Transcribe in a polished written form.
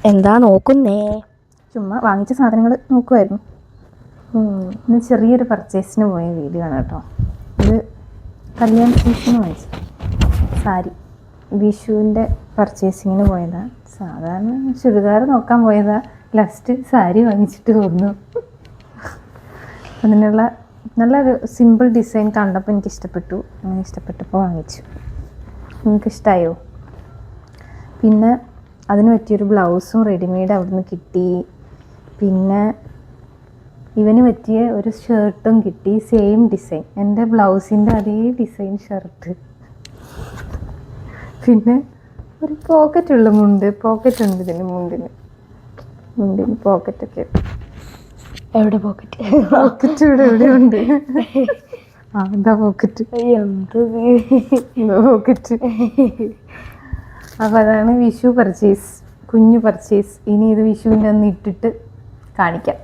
എന്താ നോക്കുന്നേ? ചുമ്മാ വാങ്ങിച്ച സാധനങ്ങൾ നോക്കുമായിരുന്നു. ഇന്ന് ചെറിയൊരു പർച്ചേസിന് പോയ വീഡിയോ ആണ് കേട്ടോ. ഇത് കല്യാൺ സീസണ് വാങ്ങിച്ചു സാരി. വിഷുവിൻ്റെ പർച്ചേസിങ്ങിന് പോയതാണ്. സാധാരണ ചുരിദാർ നോക്കാൻ പോയതാണ്. ലാസ്റ്റ് സാരി വാങ്ങിച്ചിട്ട് വന്നു. അതിനുള്ള നല്ലൊരു സിമ്പിൾ ഡിസൈൻ കണ്ടപ്പോൾ എനിക്ക് ഇഷ്ടപ്പെട്ടു. അങ്ങനെ ഇഷ്ടപ്പെട്ടപ്പോൾ വാങ്ങിച്ചു. നിങ്ങൾക്ക് ഇഷ്ടമായോ? പിന്നെ അതിന് പറ്റിയൊരു ബ്ലൗസും റെഡിമെയ്ഡ് അവിടുന്ന് കിട്ടി. പിന്നെ ഇവന് പറ്റിയ ഒരു ഷർട്ടും കിട്ടി, സെയിം ഡിസൈൻ, എൻ്റെ ബ്ലൗസിൻ്റെ അതേ ഡിസൈൻ ഷർട്ട്. പിന്നെ ഒരു പോക്കറ്റുള്ള പോക്കറ്റ് ഉണ്ട് ഇതിന്, മുണ്ടിന് പോക്കറ്റൊക്കെ. എവിടെ പോക്കറ്റ്? പോക്കറ്റ് ഇവിടെ എവിടെയുണ്ട്. എന്താ പോക്കറ്റ്? എന്താ പോക്കറ്റ്? അപ്പോൾ അതാണ് വിഷു പർച്ചേസ്, കുഞ്ഞു പർച്ചേസ്. ഇനി ഇത് വിഷുവിൻ്റെ ഒന്ന് ഇട്ടിട്ട് കാണിക്കാം.